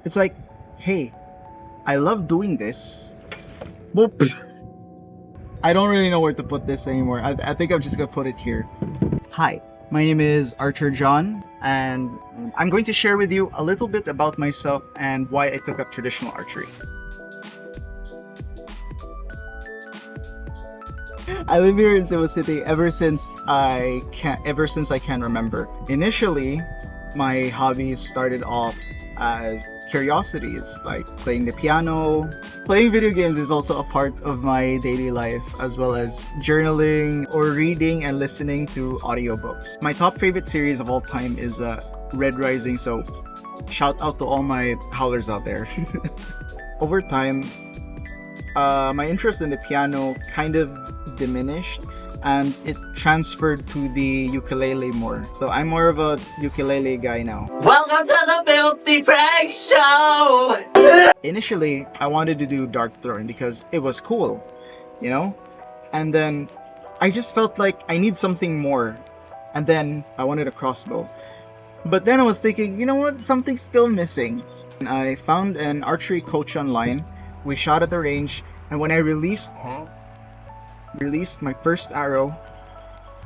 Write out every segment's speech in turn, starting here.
It's like, hey, I love doing this. Boop. I don't really know where to put this anymore. I think I'm just gonna put it here. Hi, my name is Archer John, and I'm going to share with you a little bit about myself and why I took up traditional archery. I live here in Cebu City ever since I can remember. Initially, my hobbies started off as curiosities, like playing the piano. Playing video games is also a part of my daily life, as well as journaling or reading and listening to audiobooks. My top favorite series of all time is Red Rising, so shout out to all my howlers out there. Over time, my interest in the piano kind of diminished and it transferred to the ukulele more. So I'm more of a ukulele guy now. Welcome to the Filthy Frank Show! Initially, I wanted to do dart throwing because it was cool, you know? And then I just felt like I need something more. And then I wanted a crossbow. But then I was thinking, you know what? Something's still missing. And I found an archery coach online. We shot at the range, and when I released my first arrow,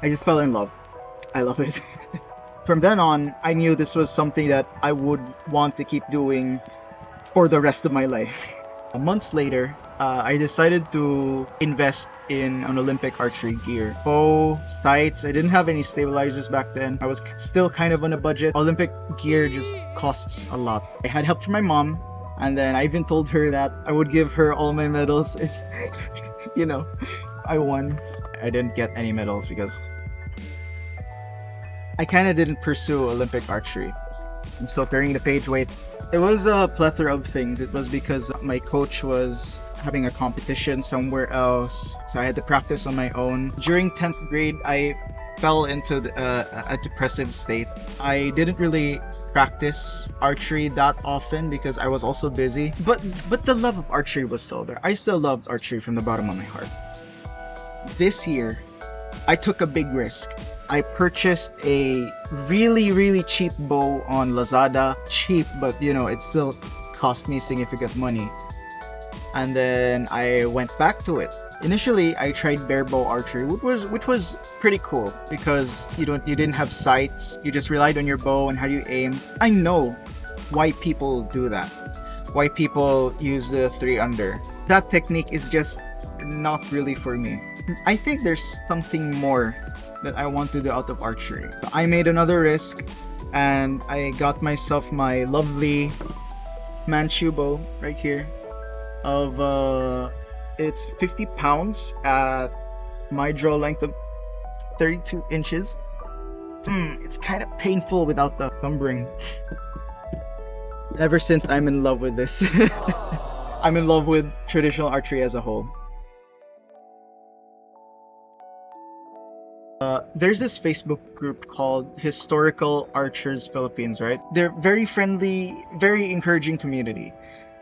I just fell in love. I love it. From then on, I knew this was something that I would want to keep doing for the rest of my life. Months later, I decided to invest in an Olympic archery gear. Bow, sights, I didn't have any stabilizers back then. I was still kind of on a budget. Olympic gear just costs a lot. I had help from my mom, and then I even told her that I would give her all my medals if, you know, I won. I didn't get any medals because I kind of didn't pursue Olympic archery. I'm still turning the page. Wait. It was a plethora of things. It was because my coach was having a competition somewhere else, so I had to practice on my own. During 10th grade, I fell into a depressive state. I didn't really practice archery that often because I was also busy. But the love of archery was still there. I still loved archery from the bottom of my heart. This year, I took a big risk. I purchased a really cheap bow on Lazada. Cheap, but you know, it still cost me significant money. And then I went back to it. Initially, I tried bare bow archery, which was pretty cool because you didn't have sights. You just relied on your bow and how you aim. I know why people do that. Why people use the 3-under. That technique is just not really for me. I think there's something more that I want to do out of archery. So I made another risk and I got myself my lovely Manchu bow right here of it's 50 pounds at my draw length of 32 inches. It's kind of painful without the thumbring. Ever since I'm in love with this. I'm in love with traditional archery as a whole. There's this Facebook group called Historical Archers Philippines, right? They're very friendly, very encouraging community.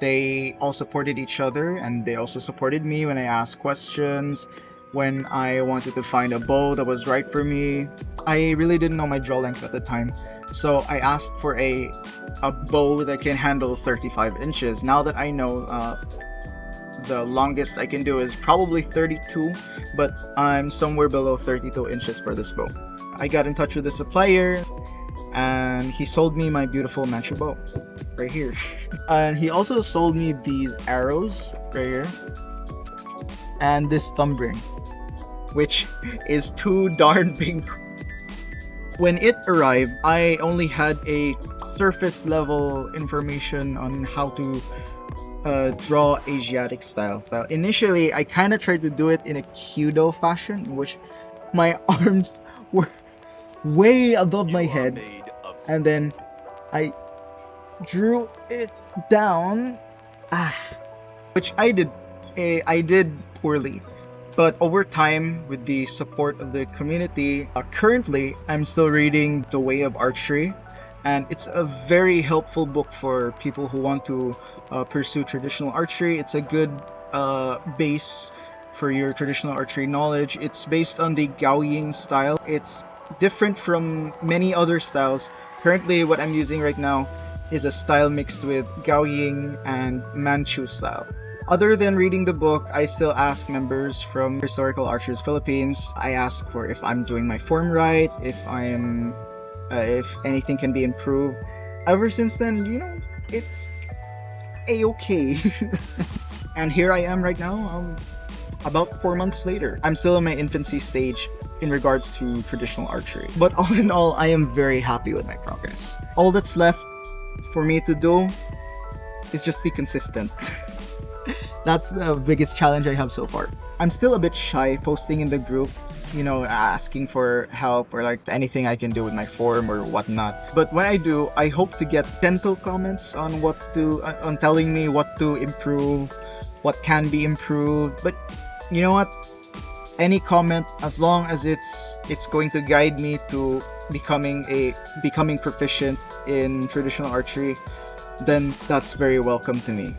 They all supported each other and they also supported me when I asked questions, when I wanted to find a bow that was right for me. I really didn't know my draw length at the time, so I asked for a bow that can handle 35 inches. Now that I know, the longest I can do is probably 32, but I'm somewhere below 32 inches for this bow. I got in touch with the supplier and he sold me my beautiful Manchu bow right here. And he also sold me these arrows right here and this thumb ring, which is too darn big. When it arrived, I only had a surface level information on how to draw Asiatic style. So initially, I kind of tried to do it in a Kyudo fashion, in which my arms were way above my head, and then I drew it down, which I did poorly. But over time, with the support of the community, currently I'm still reading The Way of Archery, and it's a very helpful book for people who want to pursue traditional archery. It's a good base for your traditional archery knowledge. It's based on the Gaoying style. It's different from many other styles. Currently, what I'm using right now is a style mixed with Gaoying and Manchu style. Other than reading the book, I still ask members from Historical Archers Philippines. I ask for if I'm doing my form right, if anything can be improved. Ever since then, it's a-okay. And here I am right now, about 4 months later. I'm still in my infancy stage in regards to traditional archery. But all in all, I am very happy with my progress. All that's left for me to do is just be consistent. That's the biggest challenge I have so far. I'm still a bit shy posting in the group, asking for help or like anything I can do with my form or whatnot. But when I do, I hope to get gentle comments on on telling me what to improve, what can be improved. But you know what? Any comment, as long as it's going to guide me to becoming proficient in traditional archery, then that's very welcome to me.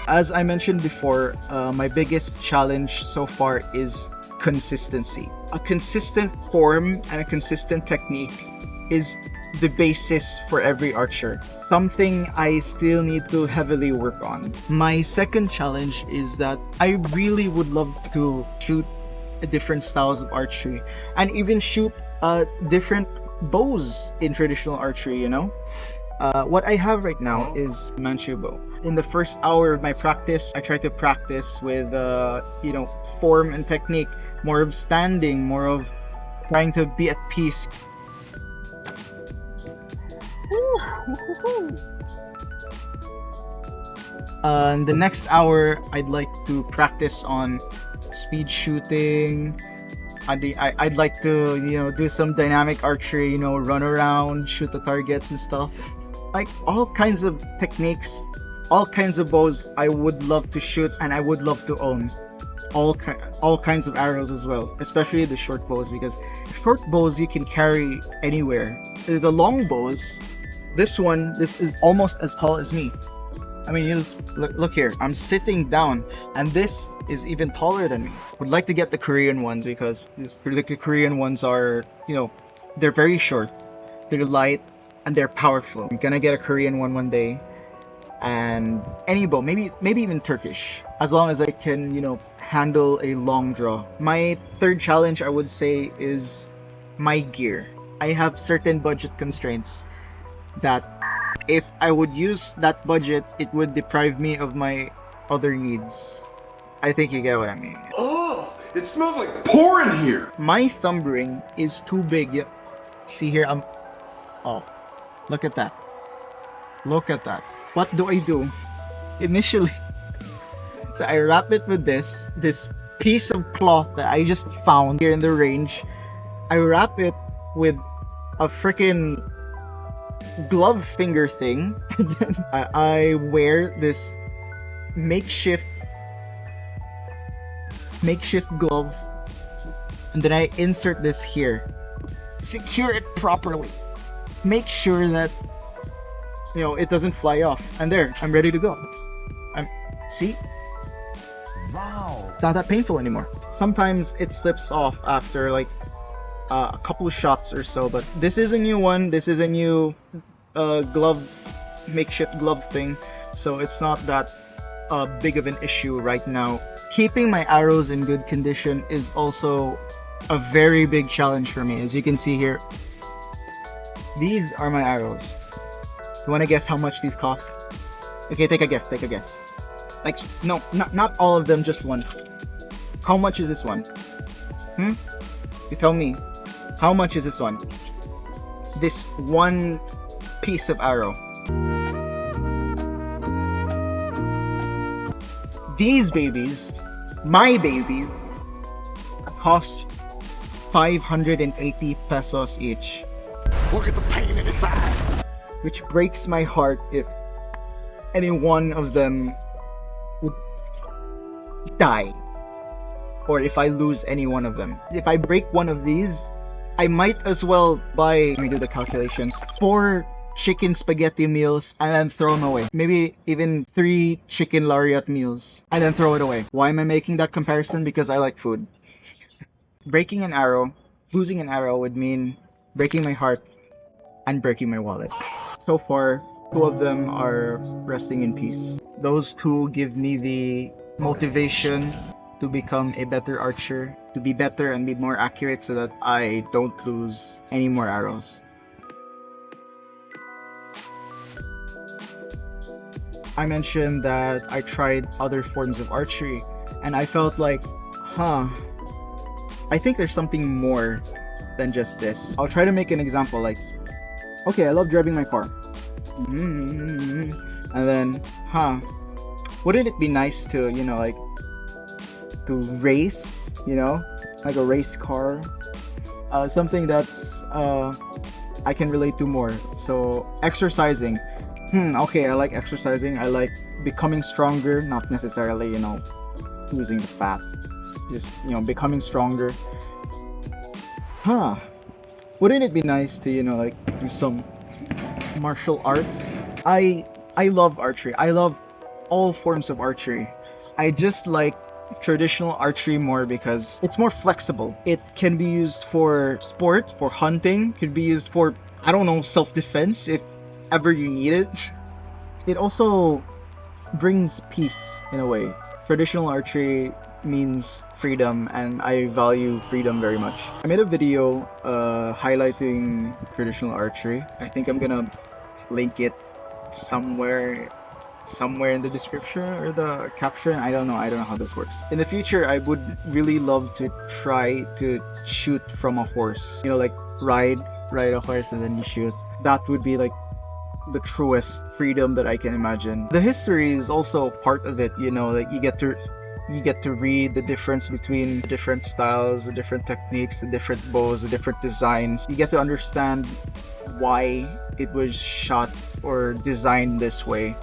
As I mentioned before, my biggest challenge so far is consistency. A consistent form and a consistent technique is the basis for every archer. Something I still need to heavily work on. My second challenge is that I really would love to shoot different styles of archery and even shoot different bows in traditional archery, What I have right now is Manchu bow. In the first hour of my practice, I try to practice with, form and technique, more of standing, more of trying to be at peace. In the next hour, I'd like to practice on speed shooting. I'd like to, do some dynamic archery, run around, shoot the targets and stuff. Like all kinds of techniques, all kinds of bows I would love to shoot and I would love to own. All kinds of arrows as well, especially the short bows, because short bows you can carry anywhere. The long bows, this is almost as tall as me. I mean, you look here, I'm sitting down and this is even taller than me. Would like to get the Korean ones because the Korean ones are, they're very short, they're light, and they're powerful. I'm gonna get a Korean one day, and any bow, maybe even Turkish, as long as I can, handle a long draw. My third challenge, I would say, is my gear. I have certain budget constraints that if I would use that budget, it would deprive me of my other needs. I think you get what I mean. Oh, it smells like porn here. My thumb ring is too big. See here, oh, look at that. Look at that. What do I do? Initially, so I wrap it with this piece of cloth that I just found here in the range. I wrap it with a freaking glove finger thing, and then I wear this makeshift glove, and then I insert this here. Secure it properly. Make sure that it doesn't fly off. And there, I'm ready to go. See? Wow. It's not that painful anymore. Sometimes it slips off after like a couple of shots or so, but this is a new one. This is a new makeshift glove thing, so it's not that big of an issue right now. Keeping my arrows in good condition is also a very big challenge for me. As you can see here, these are my arrows. You want to guess how much these cost? Okay, take a guess. Like, no, not all of them, just one. How much is this one? You tell me. How much is this one? This one piece of arrow. These babies, my babies, cost 580 pesos each. Look at the pain in its eyes. Which breaks my heart if any one of them would die, or if I lose any one of them. If I break one of these, I might as well buy, let me do the calculations, 4 chicken spaghetti meals and then throw them away. Maybe even 3 chicken lariat meals and then throw it away. Why am I making that comparison? Because I like food. Breaking an arrow, losing an arrow would mean breaking my heart and breaking my wallet. So far, two of them are resting in peace. Those two give me the motivation to become a better archer, to be better and be more accurate so that I don't lose any more arrows. I mentioned that I tried other forms of archery and I felt like, I think there's something more than just this. I'll try to make an example like, okay, I love driving my car. And then, wouldn't it be nice to, like, to race, like a race car? Something that's, I can relate to more. So, exercising. Okay, I like exercising. I like becoming stronger, not necessarily, losing the fat. Just, becoming stronger. Wouldn't it be nice to, like, do some martial arts? I love archery. I love all forms of archery. I just like traditional archery more because it's more flexible. It can be used for sport, for hunting, could be used for, I don't know, self-defense if ever you need it. It also brings peace in a way. Traditional archery means freedom and I value freedom very much. I made a video highlighting traditional archery. I think I'm gonna link it somewhere in the description or the caption. I don't know how this works. In the future, I would really love to try to shoot from a horse, like ride a horse and then you shoot. That would be like the truest freedom that I can imagine. The history is also part of it, like you get to read the difference between different styles, the different techniques, the different bows, the different designs. You get to understand why it was shot or designed this way.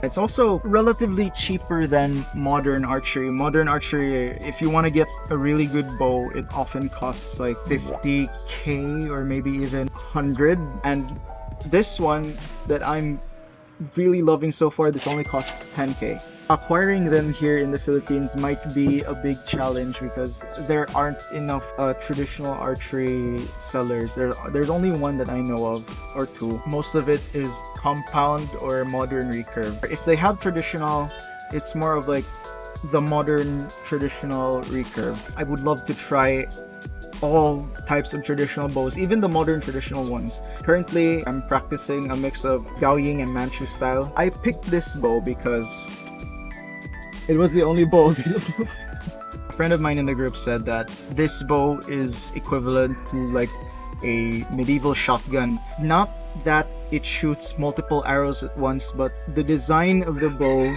It's also relatively cheaper than modern archery. Modern archery, if you want to get a really good bow, it often costs like 50k or maybe even 100. And this one that I'm really loving so far, this only costs 10k. Acquiring them here in the Philippines might be a big challenge because there aren't enough traditional archery sellers. There's only one that I know of, or two. Most of it is compound or modern recurve. If they have traditional, it's more of like the modern traditional recurve. I would love to try all types of traditional bows, even the modern traditional ones. Currently, I'm practicing a mix of Gaoying and Manchu style. I picked this bow because it was the only bow available. A friend of mine in the group said that this bow is equivalent to like a medieval shotgun. Not that it shoots multiple arrows at once, but the design of the bow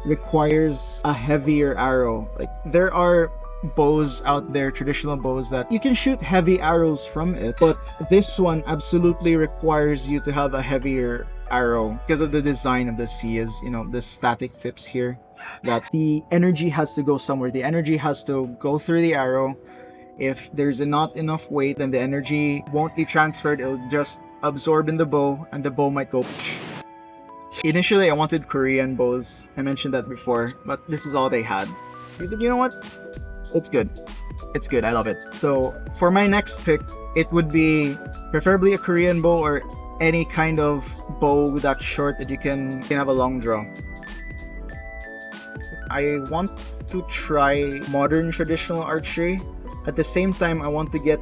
requires a heavier arrow. Like there are bows out there, traditional bows, that you can shoot heavy arrows from it, but this one absolutely requires you to have a heavier arrow because of the design of the C is, the static tips here, that the energy has to go somewhere. The energy has to go through the arrow. If there's not enough weight, then the energy won't be transferred. It'll just absorb in the bow and the bow might go. Initially, I wanted Korean bows. I mentioned that before, but this is all they had. You know what? It's good. It's good. I love it. So for my next pick, it would be preferably a Korean bow or any kind of bow that's short that you can have a long draw. I want to try modern traditional archery. At the same time, I want to get,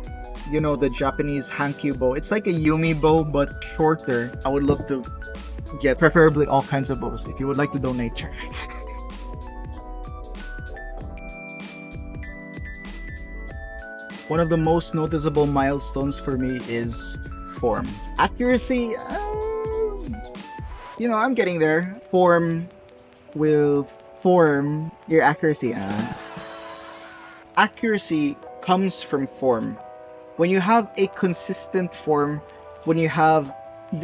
the Japanese Hankyu bow. It's like a Yumi bow, but shorter. I would love to get preferably all kinds of bows. If you would like to donate, check. One of the most noticeable milestones for me is form. Accuracy, I'm getting there. Form will form your accuracy. Accuracy comes from form. When you have a consistent form, when you have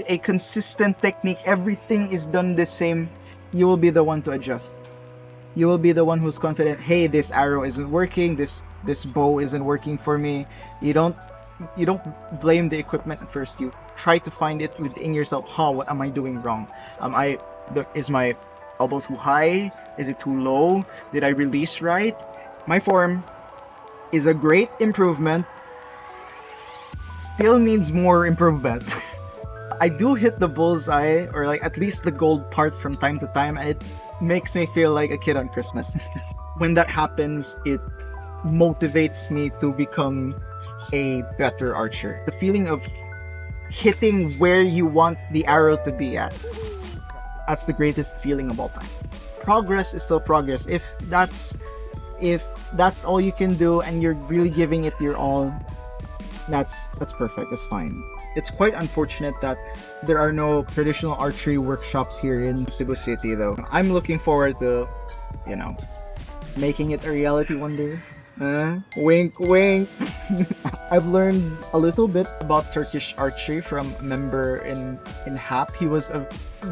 a consistent technique, everything is done the same, you will be the one to adjust. You will be the one who's confident, hey, this arrow isn't working, this bow isn't working for me. You don't blame the equipment at first. You try to find it within yourself. What am I doing wrong? Is my elbow too high? Is it too low? Did I release right? My form is a great improvement. Still needs more improvement. I do hit the bullseye, or like at least the gold part from time to time, and it makes me feel like a kid on Christmas. When that happens, it motivates me to become a better archer. The feeling of hitting where you want the arrow to be at. That's the greatest feeling of all time. Progress is still progress. If that's all you can do and you're really giving it your all, that's perfect. That's fine. It's quite unfortunate that there are no traditional archery workshops here in Cebu City, though. I'm looking forward to, making it a reality one day. Wink, wink. I've learned a little bit about Turkish archery from a member in HAP. He was a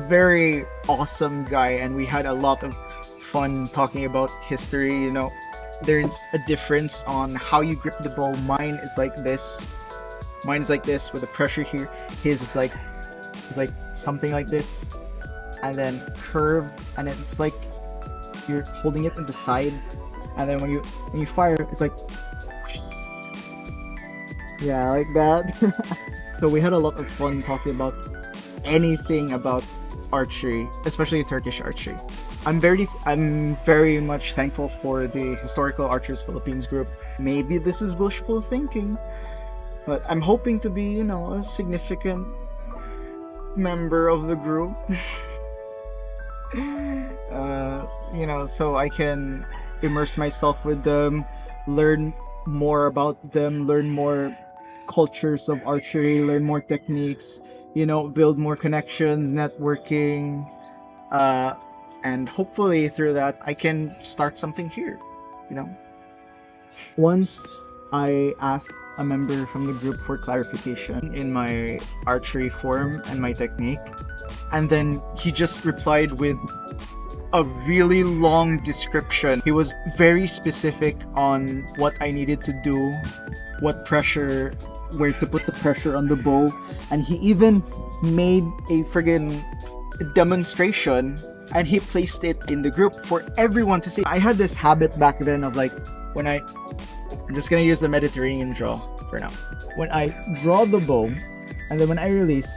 very awesome guy, and we had a lot of fun talking about history. There's a difference on how you grip the bow. Mine is like this. Mine's like this with the pressure here. His is like something like this, and then curved, and then it's like you're holding it in the side, and then when you fire, it's like, yeah, like that. So we had a lot of fun talking about anything about archery, especially Turkish archery. I'm very much thankful for the Historical Archers Philippines group. Maybe this is wishful thinking, but I'm hoping to be, a significant member of the group. So I can immerse myself with them, learn more about them, learn more cultures of archery, learn more techniques, build more connections, networking, and hopefully through that I can start something here. Once I asked a member from the group for clarification in my archery form and my technique, and then he just replied with a really long description. He was very specific on what I needed to do, where to put the pressure on the bow, and he even made a friggin' demonstration, and he placed it in the group for everyone to see. I had this habit back then of I'm just gonna use the Mediterranean draw for now. When I draw the bow, and then when I release,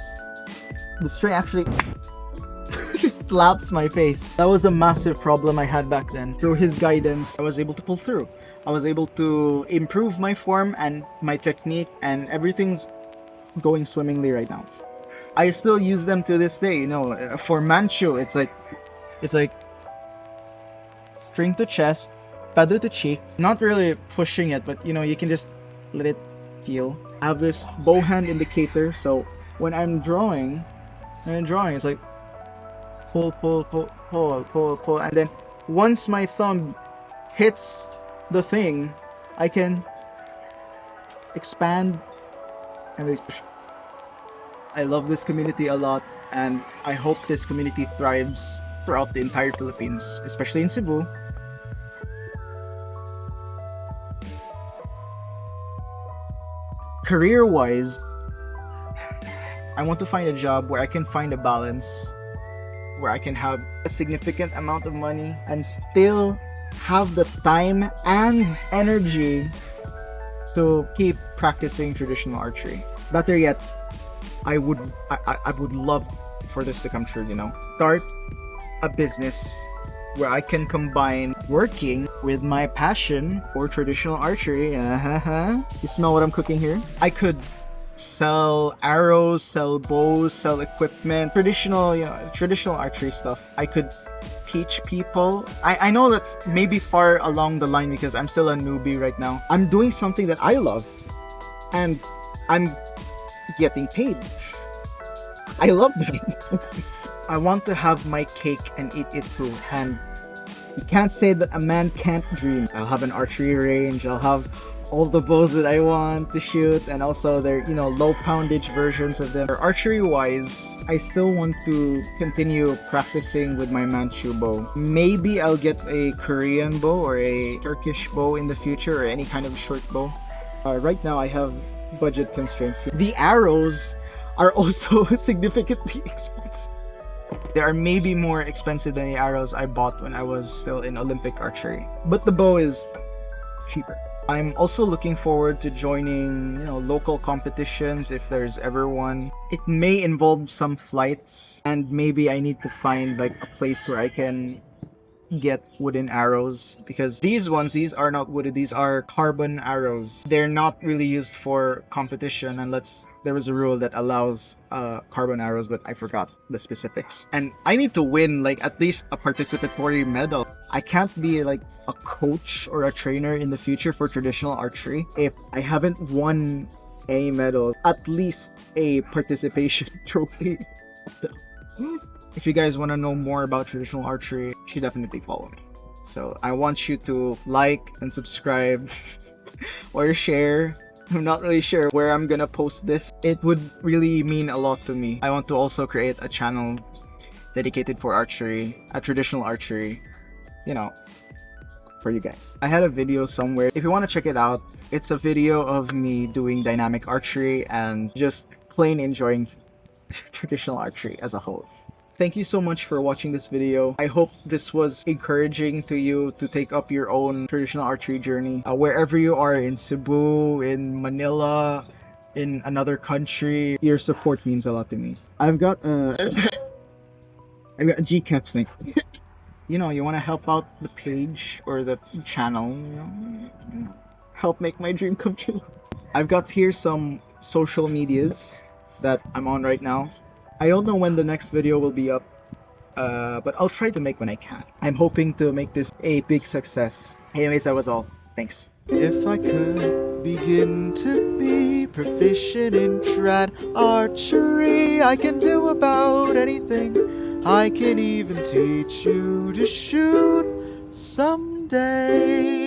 the string actually slaps my face. That was a massive problem I had back then. Through his guidance, I was able to pull through. I was able to improve my form and my technique, and everything's going swimmingly right now. I still use them to this day. For Manchu, it's like string to chest, feather to cheek. Not really pushing it, but you can just let it feel. I have this bow hand indicator, so when I'm drawing, it's like pull, pull, pull, pull, pull, pull, and then once my thumb hits the thing, I can expand and push. I love this community a lot, and I hope this community thrives throughout the entire Philippines, especially in Cebu. Career-wise, I want to find a job where I can find a balance, where I can have a significant amount of money and still have the time and energy to keep practicing traditional archery. Better yet, I would love for this to come true, Start a business where I can combine working with my passion for traditional archery. You smell what I'm cooking here? I could sell arrows, sell bows, sell equipment, traditional archery stuff. I could teach people. I know that's maybe far along the line because I'm still a newbie right now. I'm doing something that I love, and I'm getting paid. I love that. I want to have my cake and eat it too, and you can't say that a man can't dream. I'll have an archery range, I'll have all the bows that I want to shoot, and also their low poundage versions of them. Archery wise, I still want to continue practicing with my Manchu bow. Maybe I'll get a Korean bow or a Turkish bow in the future, or any kind of short bow. Right now I have budget constraints. The arrows are also significantly expensive. They are maybe more expensive than the arrows I bought when I was still in Olympic archery, but the bow is cheaper. I'm also looking forward to joining, local competitions if there's ever one. It may involve some flights, and maybe I need to find like a place where I can get wooden arrows, because these are not wooden, these are carbon arrows. They're not really used for competition unless there was a rule that allows carbon arrows, but I forgot the specifics. And I need to win like at least a participatory medal. I can't be like a coach or a trainer in the future for traditional archery if I haven't won a medal, at least a participation trophy. If you guys want to know more about traditional archery, you should definitely follow me. So I want you to like and subscribe or share. I'm not really sure where I'm gonna post this. It would really mean a lot to me. I want to also create a channel dedicated for archery, a traditional archery, you know, for you guys. I had a video somewhere. If you want to check it out, it's a video of me doing dynamic archery and just plain enjoying traditional archery as a whole. Thank you so much for watching this video. I hope this was encouraging to you to take up your own traditional archery journey. Wherever you are, in Cebu, in Manila, in another country, your support means a lot to me. I've got a GCAP thing. You want to help out the page or the channel, help make my dream come true. I've got here some social medias that I'm on right now. I don't know when the next video will be up, but I'll try to make when I can. I'm hoping to make this a big success. Anyways, that was all. Thanks. If I could begin to be proficient in trad archery, I can do about anything. I can even teach you to shoot someday.